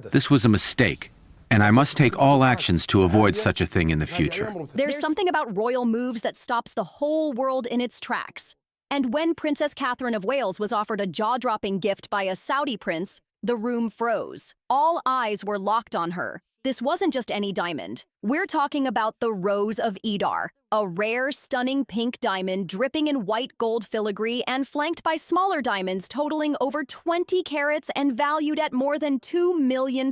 This was a mistake, and I must take all actions to avoid such a thing in the future. There's something about royal moves that stops the whole world in its tracks. And when Princess Catherine of Wales was offered a jaw-dropping gift by a Saudi prince, the room froze. All eyes were locked on her. This wasn't just any diamond. We're talking about the Rose of Edar, a rare, stunning pink diamond dripping in white gold filigree and flanked by smaller diamonds totaling over 20 carats and valued at more than £2 million.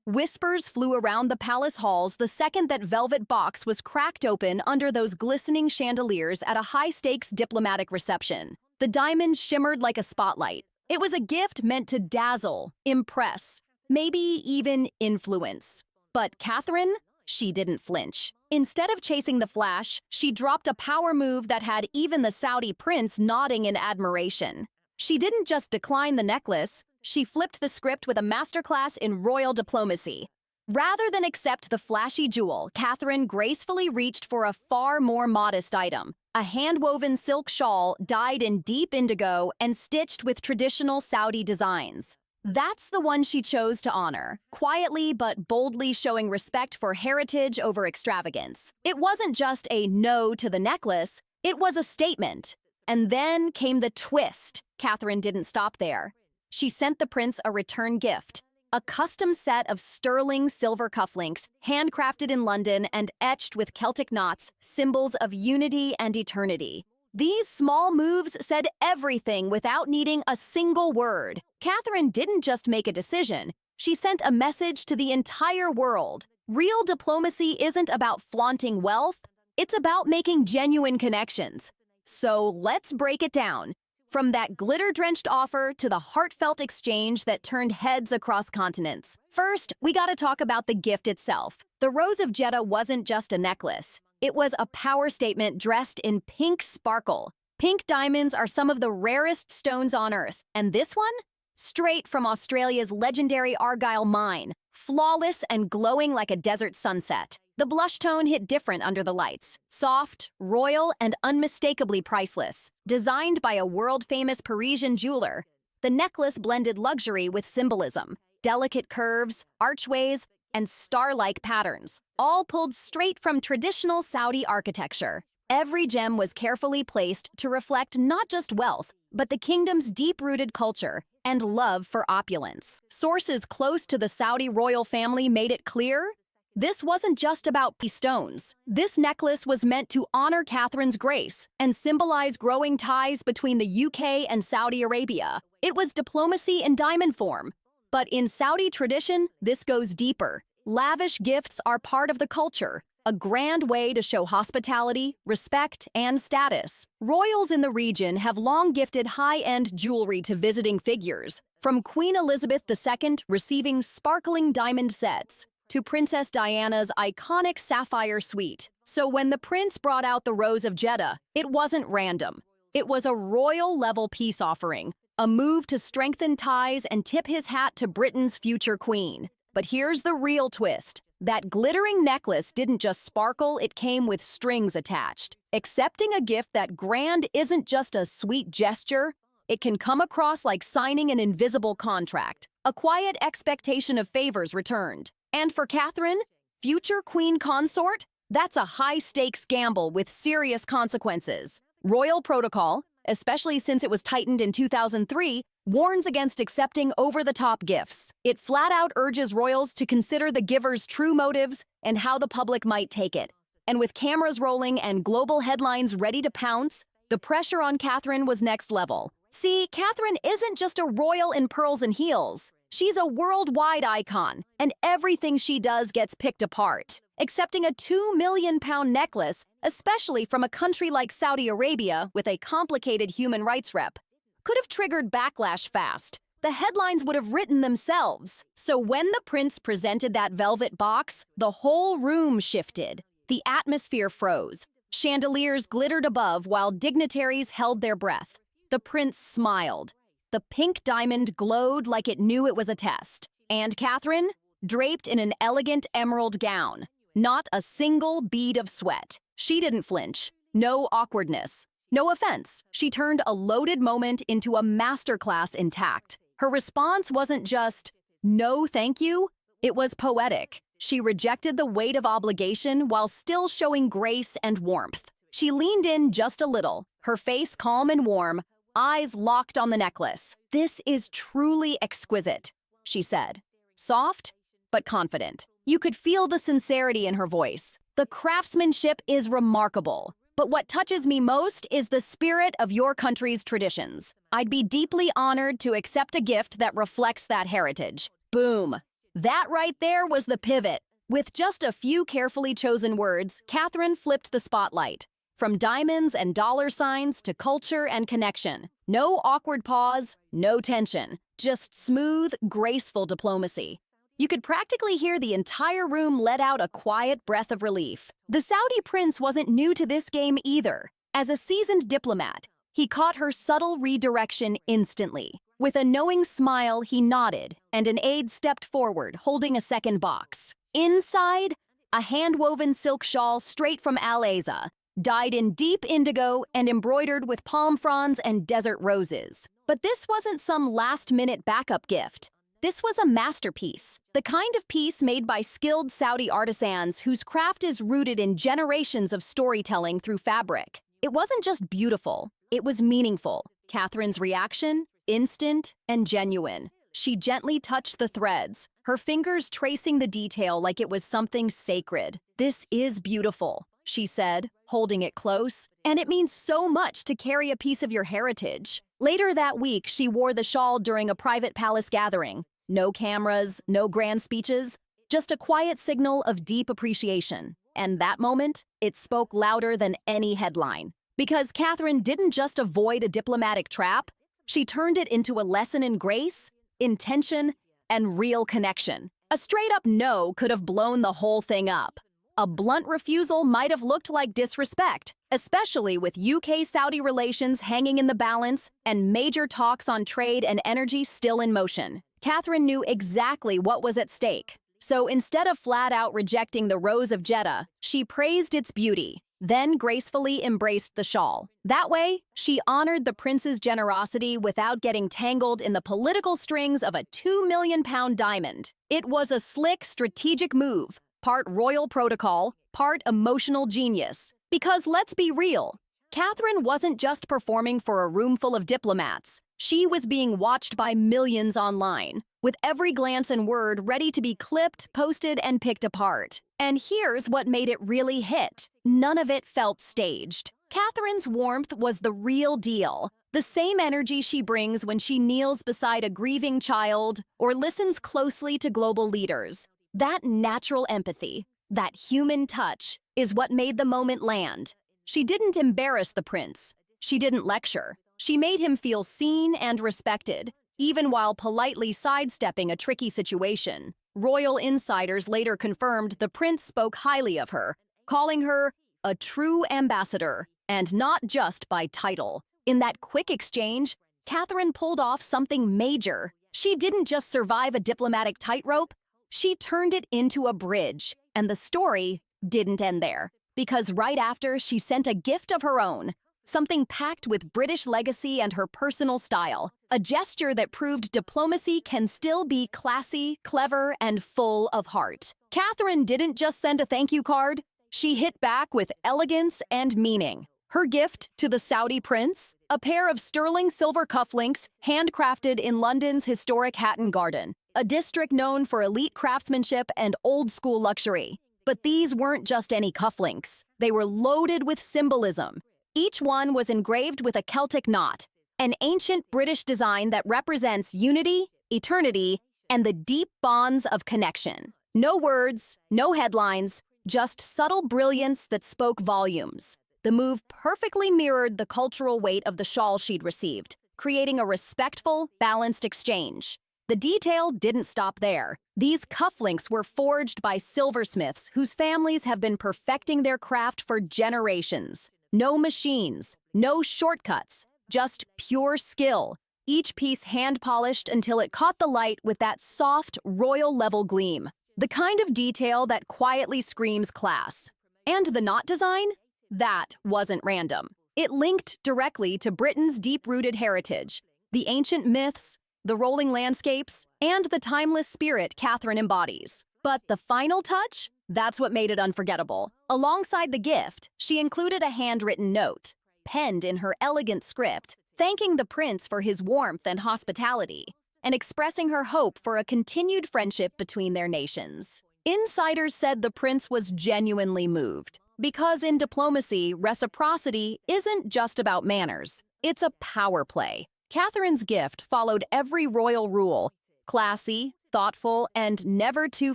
Whispers flew around the palace halls the second that velvet box was cracked open under those glistening chandeliers at a high-stakes diplomatic reception. The diamond shimmered like a spotlight. It was a gift meant to dazzle, impress, maybe even influence. But Catherine, she didn't flinch. Instead of chasing the flash, she dropped a power move that had even the Saudi prince nodding in admiration. She didn't just decline the necklace, she flipped the script with a masterclass in royal diplomacy. Rather than accept the flashy jewel, Catherine gracefully reached for a far more modest item, a hand-woven silk shawl dyed in deep indigo and stitched with traditional Saudi designs. That's the one she chose to honor, quietly but boldly showing respect for heritage over extravagance. It wasn't just a no to the necklace, it was a statement. And then came the twist. Catherine didn't stop there. She sent the prince a return gift, a custom set of sterling silver cufflinks, handcrafted in London and etched with Celtic knots, symbols of unity and eternity. These small moves said everything without needing a single word. Catherine didn't just make a decision, she sent a message to the entire world. Real diplomacy isn't about flaunting wealth, it's about making genuine connections. So let's break it down. From that glitter-drenched offer to the heartfelt exchange that turned heads across continents. First, we gotta talk about the gift itself. The Rose of Jeddah wasn't just a necklace. It was a power statement dressed in pink sparkle. Pink diamonds are some of the rarest stones on Earth, and this one? Straight from Australia's legendary Argyle mine, flawless and glowing like a desert sunset. The blush tone hit different under the lights, soft, royal, and unmistakably priceless. Designed by a world-famous Parisian jeweler, the necklace blended luxury with symbolism, delicate curves, archways, and star-like patterns, all pulled straight from traditional Saudi architecture. Every gem was carefully placed to reflect not just wealth, but the kingdom's deep-rooted culture and love for opulence. Sources close to the Saudi royal family made it clear this wasn't just about stones. This necklace was meant to honor Catherine's grace and symbolize growing ties between the UK and Saudi Arabia. It was diplomacy in diamond form. But in Saudi tradition, this goes deeper. Lavish gifts are part of the culture, a grand way to show hospitality, respect, and status. Royals in the region have long gifted high-end jewelry to visiting figures, from Queen Elizabeth II receiving sparkling diamond sets to Princess Diana's iconic sapphire suite. So when the prince brought out the Rose of Jeddah, it wasn't random. It was a royal-level peace offering, a move to strengthen ties and tip his hat to Britain's future queen. But here's the real twist. That glittering necklace didn't just sparkle, it came with strings attached. Accepting a gift that grand isn't just a sweet gesture. It can come across like signing an invisible contract, a quiet expectation of favors returned. And for Catherine, future queen consort, that's a high-stakes gamble with serious consequences. Royal protocol, especially since it was tightened in 2003, warns against accepting over-the-top gifts. It flat-out urges royals to consider the giver's true motives and how the public might take it. And with cameras rolling and global headlines ready to pounce, the pressure on Catherine was next level. See, Catherine isn't just a royal in pearls and heels. She's a worldwide icon, and everything she does gets picked apart. Accepting a £2 million necklace, especially from a country like Saudi Arabia with a complicated human rights rep, could have triggered backlash fast. The headlines would have written themselves. So when the prince presented that velvet box, the whole room shifted. The atmosphere froze. Chandeliers glittered above while dignitaries held their breath. The prince smiled. The pink diamond glowed like it knew it was a test. And Catherine, draped in an elegant emerald gown, not a single bead of sweat. She didn't flinch. No awkwardness. No offense. She turned a loaded moment into a masterclass intact. Her response wasn't just, "No, thank you." It was poetic. She rejected the weight of obligation while still showing grace and warmth. She leaned in just a little, her face calm and warm, eyes locked on the necklace. "This is truly exquisite," she said. Soft, but confident. You could feel the sincerity in her voice. "The craftsmanship is remarkable. But what touches me most is the spirit of your country's traditions. I'd be deeply honored to accept a gift that reflects that heritage." Boom. That right there was the pivot. With just a few carefully chosen words, Catherine flipped the spotlight. From diamonds and dollar signs to culture and connection. No awkward pause, no tension. Just smooth, graceful diplomacy. You could practically hear the entire room let out a quiet breath of relief. The Saudi prince wasn't new to this game either. As a seasoned diplomat, he caught her subtle redirection instantly. With a knowing smile, he nodded, and an aide stepped forward, holding a second box. Inside, a hand-woven silk shawl straight from Al-Aza, dyed in deep indigo and embroidered with palm fronds and desert roses. But this wasn't some last-minute backup gift. This was a masterpiece, the kind of piece made by skilled Saudi artisans whose craft is rooted in generations of storytelling through fabric. It wasn't just beautiful, it was meaningful. Catherine's reaction? Instant and genuine. She gently touched the threads, her fingers tracing the detail like it was something sacred. "This is beautiful," she said, holding it close, "and it means so much to carry a piece of your heritage." Later that week, she wore the shawl during a private palace gathering. No cameras, no grand speeches, just a quiet signal of deep appreciation. And that moment, it spoke louder than any headline. Because Catherine didn't just avoid a diplomatic trap, she turned it into a lesson in grace, intention, and real connection. A straight-up no could have blown the whole thing up. A blunt refusal might have looked like disrespect, especially with UK-Saudi relations hanging in the balance and major talks on trade and energy still in motion. Catherine knew exactly what was at stake. So instead of flat-out rejecting the Rose of Jeddah, she praised its beauty, then gracefully embraced the shawl. That way, she honored the prince's generosity without getting tangled in the political strings of a £2 million diamond. It was a slick, strategic move, part royal protocol, part emotional genius. Because let's be real, Catherine wasn't just performing for a room full of diplomats. She was being watched by millions online, with every glance and word ready to be clipped, posted, and picked apart. And here's what made it really hit. None of it felt staged. Catherine's warmth was the real deal. The same energy she brings when she kneels beside a grieving child or listens closely to global leaders. That natural empathy, that human touch, is what made the moment land. She didn't embarrass the prince. She didn't lecture. She made him feel seen and respected, even while politely sidestepping a tricky situation. Royal insiders later confirmed the prince spoke highly of her, calling her a true ambassador, and not just by title. In that quick exchange, Catherine pulled off something major. She didn't just survive a diplomatic tightrope, she turned it into a bridge. And the story didn't end there, because right after, she sent a gift of her own, something packed with British legacy and her personal style, a gesture that proved diplomacy can still be classy, clever, and full of heart. Catherine didn't just send a thank you card, she hit back with elegance and meaning. Her gift to the Saudi prince? A pair of sterling silver cufflinks handcrafted in London's historic Hatton Garden, a district known for elite craftsmanship and old-school luxury. But these weren't just any cufflinks. They were loaded with symbolism. Each one was engraved with a Celtic knot, an ancient British design that represents unity, eternity, and the deep bonds of connection. No words, no headlines, just subtle brilliance that spoke volumes. The move perfectly mirrored the cultural weight of the shawl she'd received, creating a respectful, balanced exchange. The detail didn't stop there. These cufflinks were forged by silversmiths whose families have been perfecting their craft for generations. No machines, no shortcuts, just pure skill. Each piece hand-polished until it caught the light with that soft, royal-level gleam. The kind of detail that quietly screams class. And the knot design? That wasn't random. It linked directly to Britain's deep-rooted heritage, the ancient myths, the rolling landscapes, and the timeless spirit Catherine embodies. But the final touch? That's what made it unforgettable. Alongside the gift, she included a handwritten note, penned in her elegant script, thanking the prince for his warmth and hospitality, and expressing her hope for a continued friendship between their nations. Insiders said the prince was genuinely moved, because in diplomacy, reciprocity isn't just about manners. It's a power play. Catherine's gift followed every royal rule, classy, thoughtful, and never too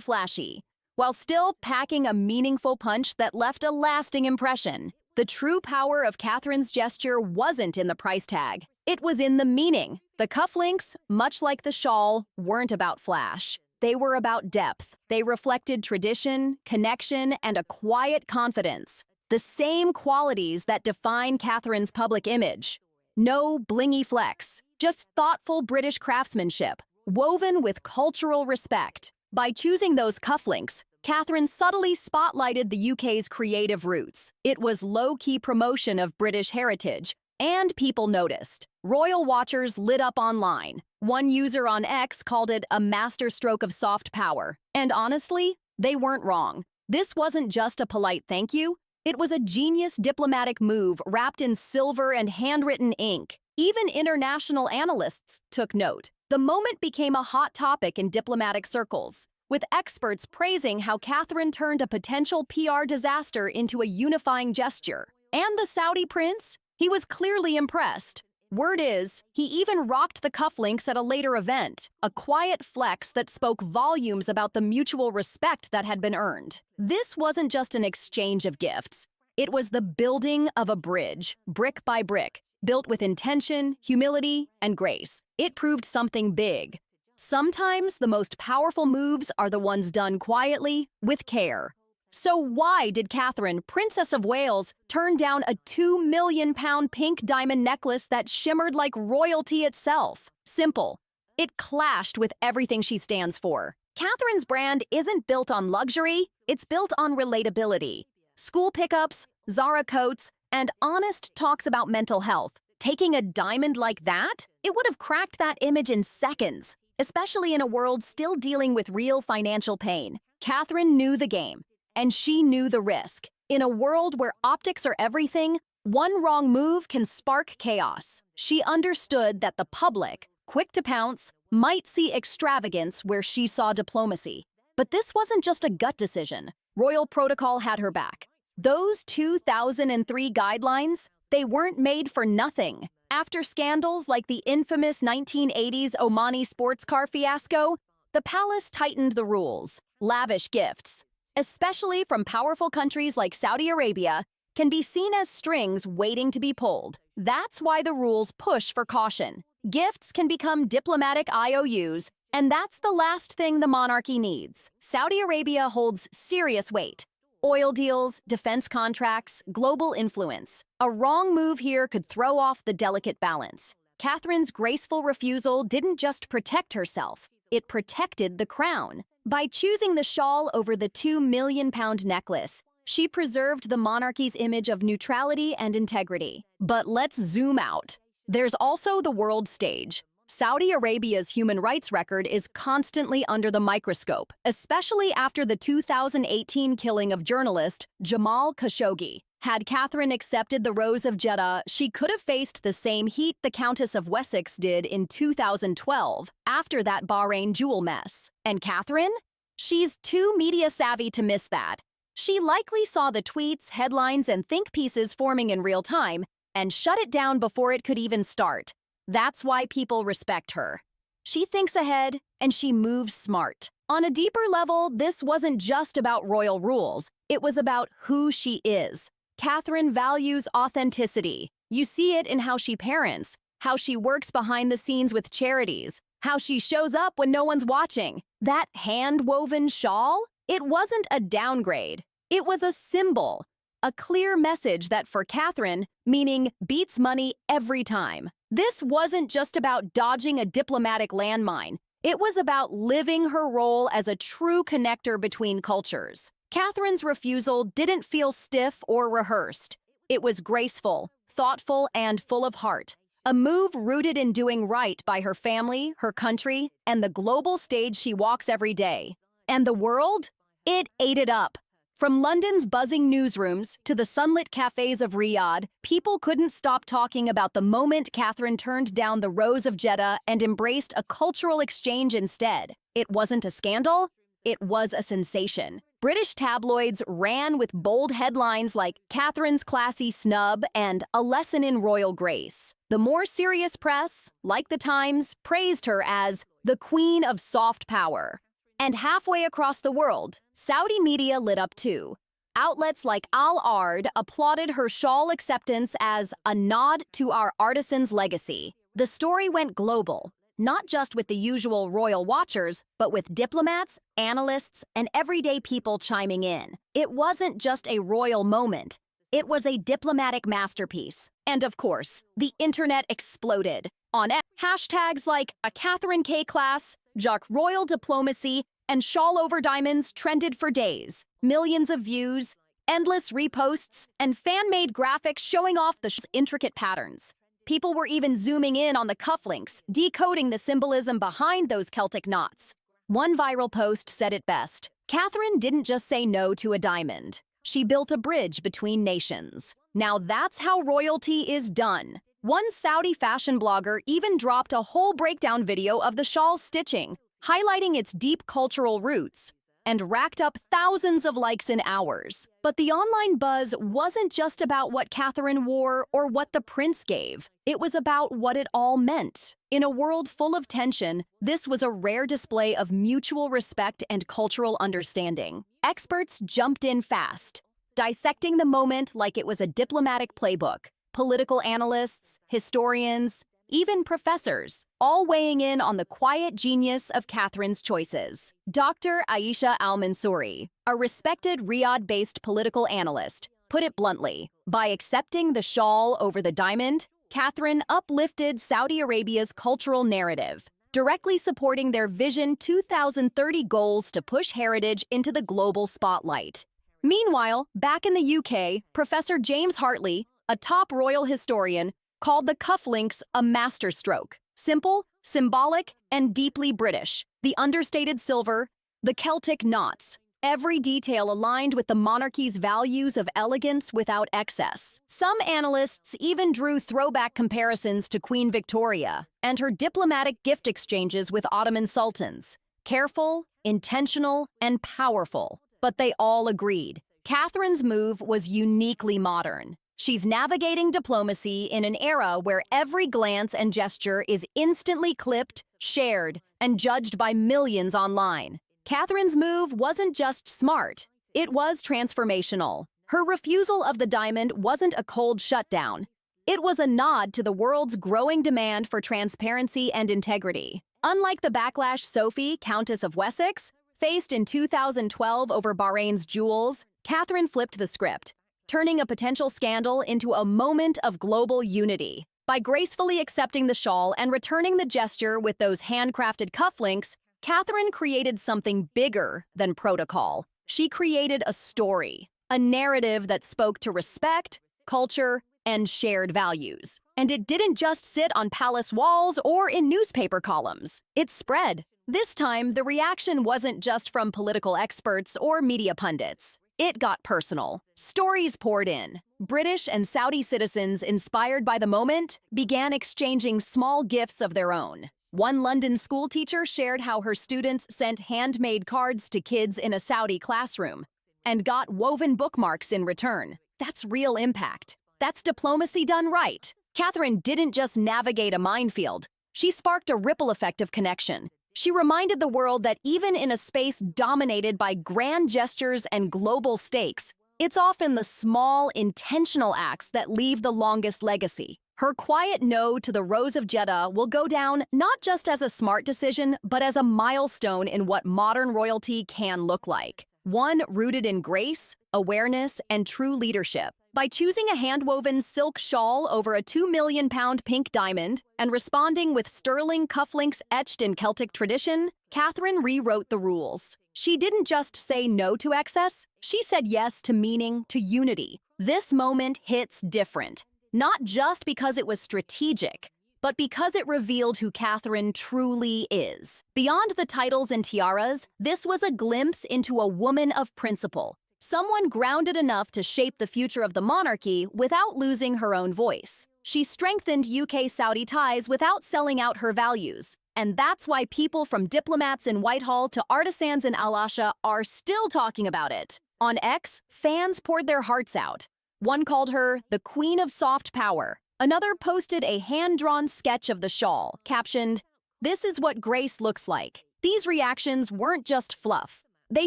flashy, while still packing a meaningful punch that left a lasting impression. The true power of Catherine's gesture wasn't in the price tag. It was in the meaning. The cufflinks, much like the shawl, weren't about flash. They were about depth. They reflected tradition, connection, and a quiet confidence. The same qualities that define Catherine's public image. No blingy flex, just thoughtful British craftsmanship, woven with cultural respect. By choosing those cufflinks, Catherine subtly spotlighted the UK's creative roots. It was low-key promotion of British heritage, and people noticed. Royal watchers lit up online. One user on X called it a masterstroke of soft power. And honestly, they weren't wrong. This wasn't just a polite thank you. It was a genius diplomatic move wrapped in silver and handwritten ink. Even international analysts took note. The moment became a hot topic in diplomatic circles, with experts praising how Catherine turned a potential PR disaster into a unifying gesture. And the Saudi prince? He was clearly impressed. Word is, he even rocked the cufflinks at a later event, a quiet flex that spoke volumes about the mutual respect that had been earned. This wasn't just an exchange of gifts. It was the building of a bridge, brick by brick, built with intention, humility, and grace. It proved something big. Sometimes the most powerful moves are the ones done quietly, with care. So why did Catherine, Princess of Wales, turn down a £2 million pink diamond necklace that shimmered like royalty itself? Simple. It clashed with everything she stands for. Catherine's brand isn't built on luxury, it's built on relatability. School pickups, Zara coats, and honest talks about mental health. Taking a diamond like that? It would have cracked that image in seconds, especially in a world still dealing with real financial pain. Catherine knew the game. And she knew the risk. In a world where optics are everything, one wrong move can spark chaos. She understood that the public, quick to pounce, might see extravagance where she saw diplomacy. But this wasn't just a gut decision. Royal protocol had her back. Those 2003 guidelines, they weren't made for nothing. After scandals like the infamous 1980s Omani sports car fiasco, the palace tightened the rules. Lavish gifts, especially from powerful countries like Saudi Arabia, can be seen as strings waiting to be pulled. That's why the rules push for caution. Gifts can become diplomatic IOUs, and that's the last thing the monarchy needs. Saudi Arabia holds serious weight. Oil deals, defense contracts, global influence. A wrong move here could throw off the delicate balance. Catherine's graceful refusal didn't just protect herself, it protected the crown. By choosing the shawl over the £2 million necklace, she preserved the monarchy's image of neutrality and integrity. But let's zoom out. There's also the world stage. Saudi Arabia's human rights record is constantly under the microscope, especially after the 2018 killing of journalist Jamal Khashoggi. Had Catherine accepted the Rose of Jeddah, she could have faced the same heat the Countess of Wessex did in 2012, after that Bahrain jewel mess. And Catherine? She's too media-savvy to miss that. She likely saw the tweets, headlines, and think pieces forming in real time, and shut it down before it could even start. That's why people respect her. She thinks ahead, and she moves smart. On a deeper level, this wasn't just about royal rules. It was about who she is. Catherine values authenticity. You see it in how she parents, how she works behind the scenes with charities, how she shows up when no one's watching. That hand-woven shawl? It wasn't a downgrade. It was a symbol, a clear message that for Catherine, meaning beats money every time. This wasn't just about dodging a diplomatic landmine. It was about living her role as a true connector between cultures. Catherine's refusal didn't feel stiff or rehearsed. It was graceful, thoughtful, and full of heart. A move rooted in doing right by her family, her country, and the global stage she walks every day. And the world? It ate it up. From London's buzzing newsrooms to the sunlit cafes of Riyadh, people couldn't stop talking about the moment Catherine turned down the rose of Jeddah and embraced a cultural exchange instead. It wasn't a scandal, it was a sensation. British tabloids ran with bold headlines like Catherine's classy snub and a lesson in royal grace. The more serious press, like the Times, praised her as the queen of soft power. And halfway across the world, Saudi media lit up too. Outlets like Al Ard applauded her shawl acceptance as a nod to our artisan's legacy. The story went global, not just with the usual royal watchers, but with diplomats, analysts, and everyday people chiming in. It wasn't just a royal moment. It was a diplomatic masterpiece. And of course, the internet exploded. On hashtags like a Catherine K class, Jock Royal Diplomacy, and Shawl Over Diamonds trended for days. Millions of views, endless reposts, and fan-made graphics showing off the intricate patterns. People were even zooming in on the cufflinks, decoding the symbolism behind those Celtic knots. One viral post said it best. Catherine didn't just say no to a diamond. She built a bridge between nations. Now that's how royalty is done. One Saudi fashion blogger even dropped a whole breakdown video of the shawl's stitching, highlighting its deep cultural roots, and racked up thousands of likes in hours. But the online buzz wasn't just about what Catherine wore or what the prince gave. It was about what it all meant. In a world full of tension, this was a rare display of mutual respect and cultural understanding. Experts jumped in fast, dissecting the moment like it was a diplomatic playbook. Political analysts, historians, even professors, all weighing in on the quiet genius of Catherine's choices. Dr. Aisha Al-Mansouri, a respected Riyadh-based political analyst, put it bluntly, by accepting the shawl over the diamond, Catherine uplifted Saudi Arabia's cultural narrative, directly supporting their Vision 2030 goals to push heritage into the global spotlight. Meanwhile, back in the UK, Professor James Hartley, a top royal historian, called the cufflinks a masterstroke. Simple, symbolic, and deeply British. The understated silver, the Celtic knots. Every detail aligned with the monarchy's values of elegance without excess. Some analysts even drew throwback comparisons to Queen Victoria and her diplomatic gift exchanges with Ottoman sultans. Careful, intentional, and powerful. But they all agreed. Catherine's move was uniquely modern. She's navigating diplomacy in an era where every glance and gesture is instantly clipped, shared, and judged by millions online. Catherine's move wasn't just smart, it was transformational. Her refusal of the diamond wasn't a cold shutdown. It was a nod to the world's growing demand for transparency and integrity. Unlike the backlash Sophie, Countess of Wessex, faced in 2012 over Bahrain's jewels, Catherine flipped the script, turning a potential scandal into a moment of global unity. By gracefully accepting the shawl and returning the gesture with those handcrafted cufflinks, Catherine created something bigger than protocol. She created a story, a narrative that spoke to respect, culture, and shared values. And it didn't just sit on palace walls or in newspaper columns. It spread. This time, the reaction wasn't just from political experts or media pundits. It got personal. Stories poured in. British and Saudi citizens, inspired by the moment, began exchanging small gifts of their own. One London schoolteacher shared how her students sent handmade cards to kids in a Saudi classroom and got woven bookmarks in return. That's real impact. That's diplomacy done right. Catherine didn't just navigate a minefield. She sparked a ripple effect of connection. She reminded the world that even in a space dominated by grand gestures and global stakes, it's often the small, intentional acts that leave the longest legacy. Her quiet no to the Rose of Jeddah will go down not just as a smart decision, but as a milestone in what modern royalty can look like. One rooted in grace, awareness, and true leadership. By choosing a hand-woven silk shawl over a £2 million pink diamond and responding with sterling cufflinks etched in Celtic tradition, Catherine rewrote the rules. She didn't just say no to excess, she said yes to meaning, to unity. This moment hits different, not just because it was strategic, but because it revealed who Catherine truly is. Beyond the titles and tiaras, this was a glimpse into a woman of principle, someone grounded enough to shape the future of the monarchy without losing her own voice. She strengthened UK-Saudi ties without selling out her values. And that's why people from diplomats in Whitehall to artisans in Al-Asha are still talking about it. On X, fans poured their hearts out. One called her the Queen of Soft Power. Another posted a hand-drawn sketch of the shawl, captioned, "This is what grace looks like." These reactions weren't just fluff. They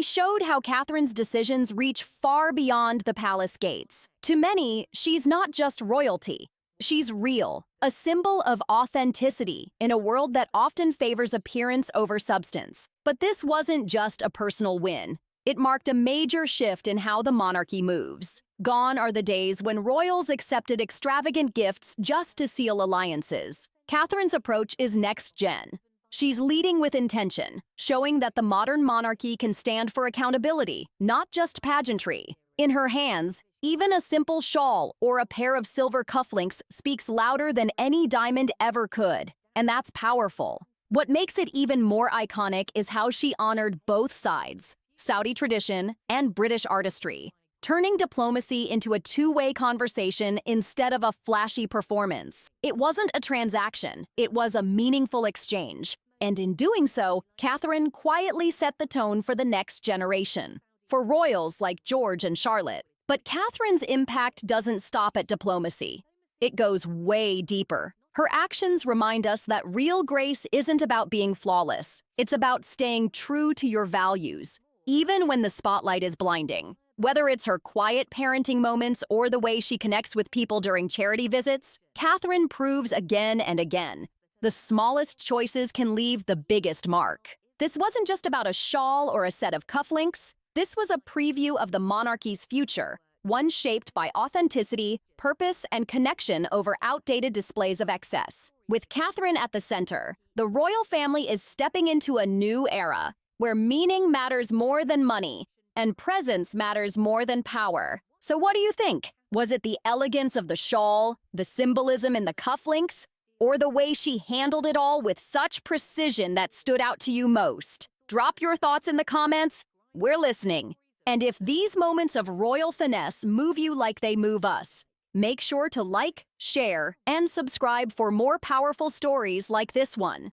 showed how Catherine's decisions reach far beyond the palace gates. To many, she's not just royalty. She's real, a symbol of authenticity in a world that often favors appearance over substance. But this wasn't just a personal win. It marked a major shift in how the monarchy moves. Gone are the days when royals accepted extravagant gifts just to seal alliances. Catherine's approach is next-gen. She's leading with intention, showing that the modern monarchy can stand for accountability, not just pageantry. In her hands, even a simple shawl or a pair of silver cufflinks speaks louder than any diamond ever could, and that's powerful. What makes it even more iconic is how she honored both sides, Saudi tradition and British artistry, turning diplomacy into a two-way conversation instead of a flashy performance. It wasn't a transaction, it was a meaningful exchange. And in doing so, Catherine quietly set the tone for the next generation, for royals like George and Charlotte. But Catherine's impact doesn't stop at diplomacy. It goes way deeper. Her actions remind us that real grace isn't about being flawless. It's about staying true to your values, even when the spotlight is blinding. Whether it's her quiet parenting moments or the way she connects with people during charity visits, Catherine proves again and again, the smallest choices can leave the biggest mark. This wasn't just about a shawl or a set of cufflinks. This was a preview of the monarchy's future, one shaped by authenticity, purpose, and connection over outdated displays of excess. With Catherine at the center, the royal family is stepping into a new era, where meaning matters more than money, and presence matters more than power. So what do you think? Was it the elegance of the shawl, the symbolism in the cufflinks, or the way she handled it all with such precision that stood out to you most? Drop your thoughts in the comments. We're listening. And if these moments of royal finesse move you like they move us, make sure to like, share, and subscribe for more powerful stories like this one.